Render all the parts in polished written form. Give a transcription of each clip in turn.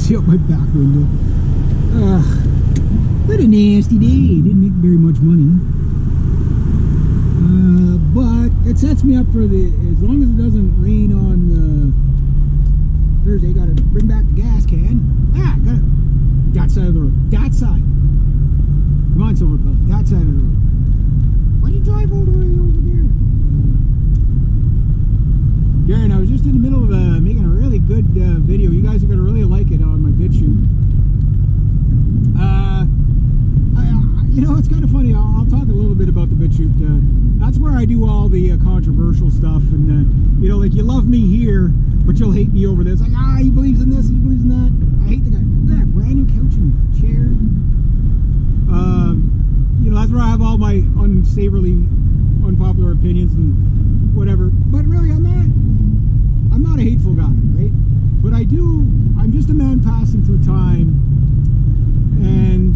see out my back window. What a nasty day. Didn't make very much money. But it sets me up for as long as it doesn't rain on Thursday. Gotta bring back the gas can. Got it. That side of the road. That side. Come on, Silver Belt. That side of the road. Why do you drive all the way over there? Darren, I was just in the middle of making a really good video. You guys are going to really like it on my bit shoot. You know, it's kind of funny. I'll talk a little bit about the bit shoot. That's where I do all the controversial stuff. And, you know, like, you love me here, but you'll hate me over this. Like, he believes in this, he believes in that. I hate the guy. Look at that brand new couch and chair. You know, that's where I have all my unsavory, unpopular opinions and whatever. But really, I'm not a hateful guy, right? But I'm just a man passing through time and,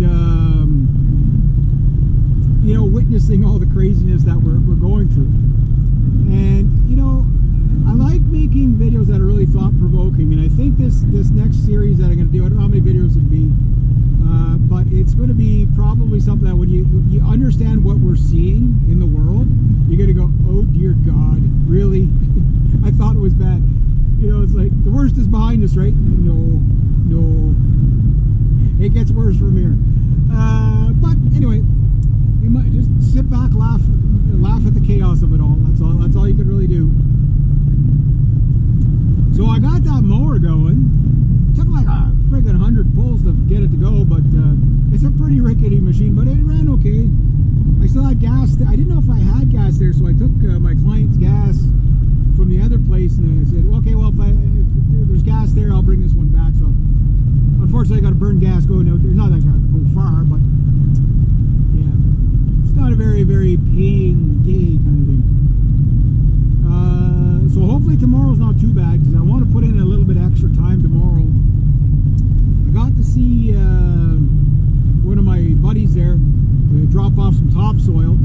you know, witnessing all the craziness that we're going through. And, you know, I like making videos that are really thought-provoking, and I think this next series that I'm going to do, I don't know how many videos it'll be, but it's going to be probably something that when you understand what we're seeing in the world, you're going to go, oh dear God, really? I thought it was bad. You know, it's like, the worst is behind us, right? No. It gets worse from here. But anyway, you might just sit back, laugh at the chaos of it all. That's all you can really do. So I got that mower going. It took like a friggin' 100 pulls to get it to go, but it's a pretty rickety machine, but it ran okay. I still had gas. I didn't know if I had gas there, so I took my client's gas from the other place, and I said, okay, well, if there's gas there, I'll bring this one back. So unfortunately, I got to burn gas going out there. Not that I got to go far, but yeah, it's not a very, very paying day kind of thing. So hopefully tomorrow's not too bad, because I want to put in a little bit extra time tomorrow. I got to see one of my buddies there drop off some topsoil,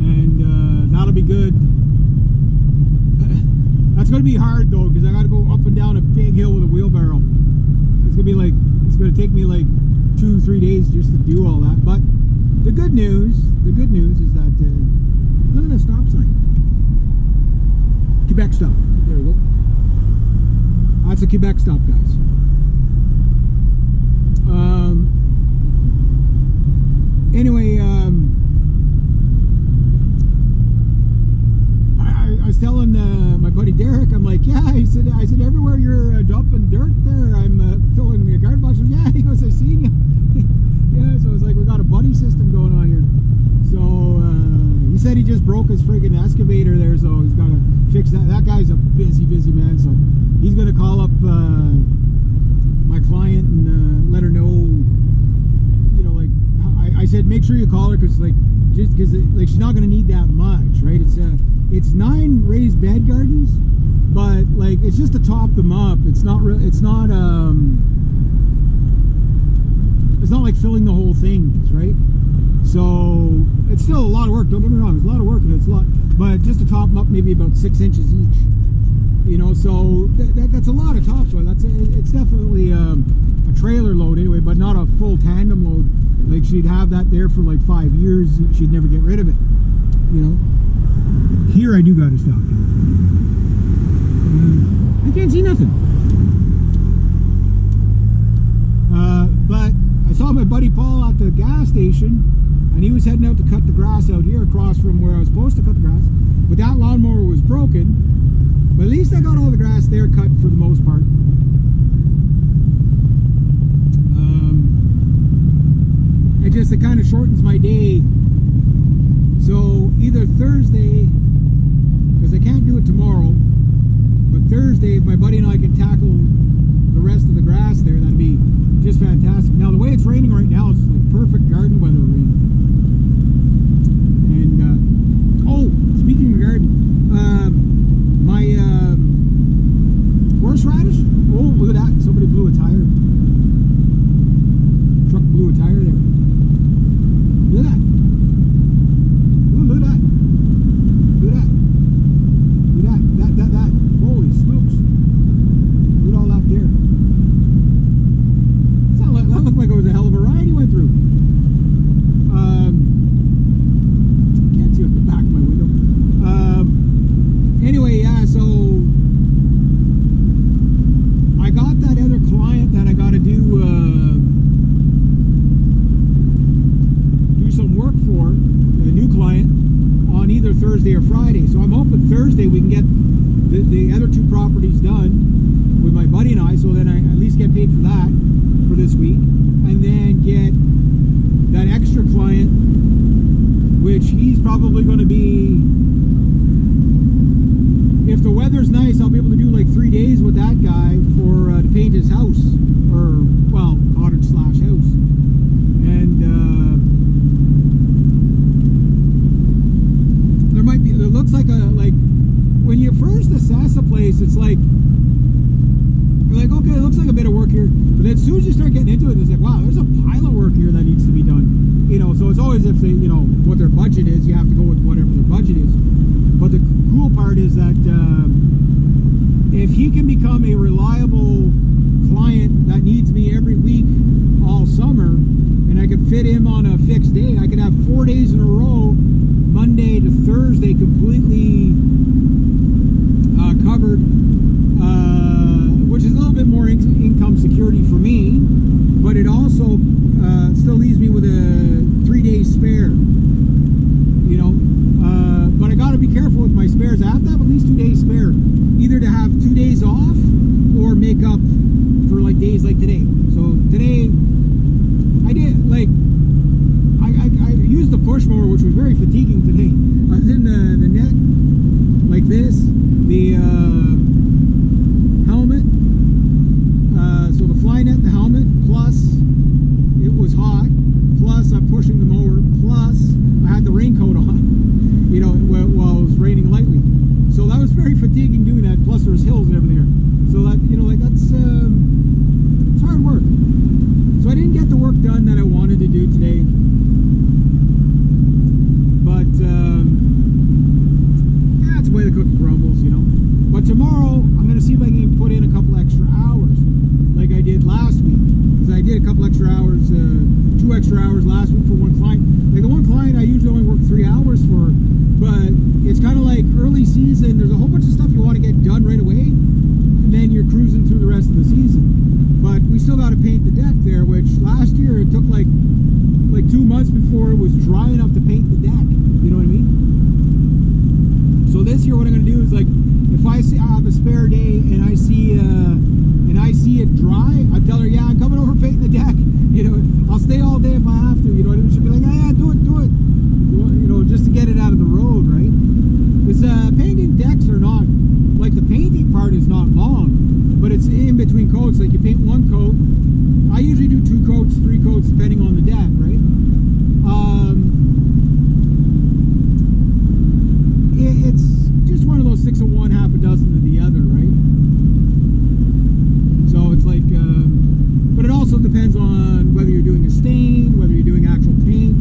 and that'll be good. That's going to be hard though, because I got to go up and down a big hill with a wheelbarrow. It's going to take me like 2-3 days just to do all that. But the good news is that look at the stop sign. Quebec stop. There we go. That's a Quebec stop, guys. Anyway, I was telling my buddy Derek, I'm like, yeah, I said everywhere you're dumping dirt there, I'm filling the guard box. Yeah, he goes, I seen you. Yeah, so it's like we got a buddy system going on here. So he said he just broke his friggin' excavator there, so he's got to fix that. That guy's a busy man, so he's going to call up my client and let her know, you know, like, I said, make sure you call her, because like, just because like she's not going to need that much, right? It's 9 raised bed gardens, but like it's just to top them up. It's not like filling the whole thing, right? So it's still a lot of work. Don't get me wrong, it's a lot of work, and it's a lot, but just to top them up, maybe about 6 inches each. You know, so that's a lot of topsoil. It's definitely a trailer load anyway, but not a full tandem load. Like she'd have that there for like 5 years. She'd never get rid of it. You know. Here I do gotta stop. I can't see nothing. But I saw my buddy Paul at the gas station, and he was heading out to cut the grass out here across from where I was supposed to cut the grass. But that lawnmower was broken. But at least I got all the grass there cut for the most part. It kind of shortens my day. So either Thursday, because I can't do it tomorrow, but Thursday, if my buddy and I can tackle the rest of the grass there, that'd be just fantastic. Now the way it's raining right now, it's like perfect garden weather rain. And oh, speaking of garden, my horseradish. Oh, look at that! Somebody blew a tire. Truck blew a tire there. Look at that! Ooh, look at that! Look at that! Look at that! That! Holy smokes! Look at all that there. so I got that other client that I got to do some work for, a new client, on either Thursday or Friday. So I'm hoping Thursday we can get the other two properties done with my buddy and I, so then I at least get paid for that for this week, and then get that extra client, which he's probably going to be, if the weather's nice, I'll be able to do like 3 days with that guy for to paint his house, or well, cottage slash house. And there might be, it looks like when you first assess a place, it's like you're like, okay, it looks like a bit of work here, but then as soon as you start getting into it, it's like, wow, there's a pile of work here that needs to be done. You know, so it's always, if they, you know, what their budget is, you have to go with whatever their budget is. But the cool part is that if he can become a reliable client that needs me every week all summer, and I could fit him on a fixed day, I could have 4 days in a row, Monday to Thursday, completely covered, which is a little bit more income security for me, but it also still leaves me with a 3 days spare, you know. But I got to be careful with my spares. I have to have at least 2 days spare, either to have 2 days off or make up for like days like today. So today I did like I used the push mower, which was very fatiguing today. I was in the net like this, the helmet, so the fly net, the helmet, plus it was hot, plus I'm pushing the mower, plus I had the raincoat on, you know, while it was raining lightly. So that was very fatiguing doing that, plus there was hills and everything there. So that, you know, like that's it's hard work. So I didn't get the work done that I wanted to do today. But that's the way the cookie crumbles, you know. But tomorrow I'm going to see if I can put in a couple extra hours like I did last week. Because I did a couple extra hours, 2 extra hours last week for one client. Like the one client I usually only work 3 hours for, but it's kind of like early season, there's a whole bunch of stuff you want to get done right away, and then you're cruising through the rest of the season. But we still got to paint the deck there, which last year it took like 2 months before it was dry enough to paint the deck. You know what I mean? So this year what I'm going to do is, like, if I have a spare day and I see it dry, I tell her, yeah, I'm coming over painting the deck. You know, I'll stay all day if I have to. You know what I mean? She'll be like, yeah, do it. You know, just to get it out of the road, right? Because painting decks are not, like, the painting part is not long, but it's in between coats. Like, you paint one coat. I usually do 2 coats, 3 coats, depending on the deck, right? It's just one of those 6 of one, half a dozen of the other, right? So it's like, but it also depends on whether you're doing a stain, whether you're doing actual paint,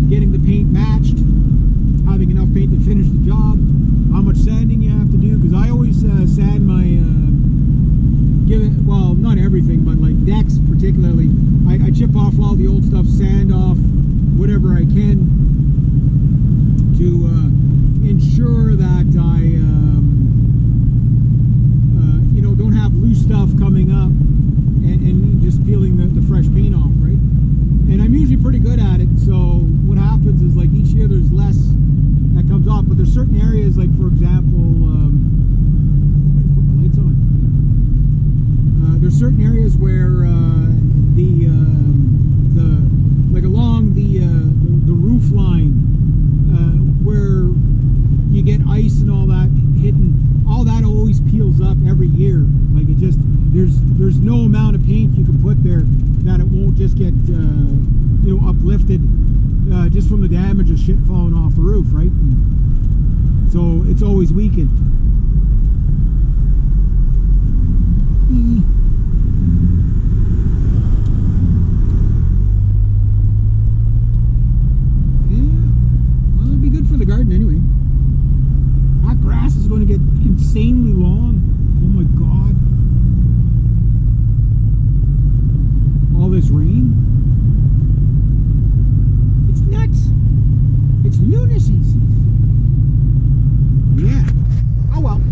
getting the paint matched, having enough paint to finish the job, how much sanding you have to do, because I always sand my, well, not everything, but like decks particularly, I chip off all the old stuff, sand off whatever I can to ensure that I, you know, don't have loose stuff coming up and just peeling the fresh paint off, right? And I'm usually pretty good at it, so what happens is, like, each year there's less that comes off, but there's certain areas, like, for example, put my lights on. There's certain areas where like along the roof line, where you get ice and all that hitting, all that always peels up every year. Like, it just, there's no amount of paint you can put there that it won't just get you know, uplifted just from the damage of shit falling off the roof, right? And so it's always weakened. The garden anyway. That grass is going to get insanely long. Oh my god. All this rain. It's nuts. It's lunacy. Yeah. Oh well.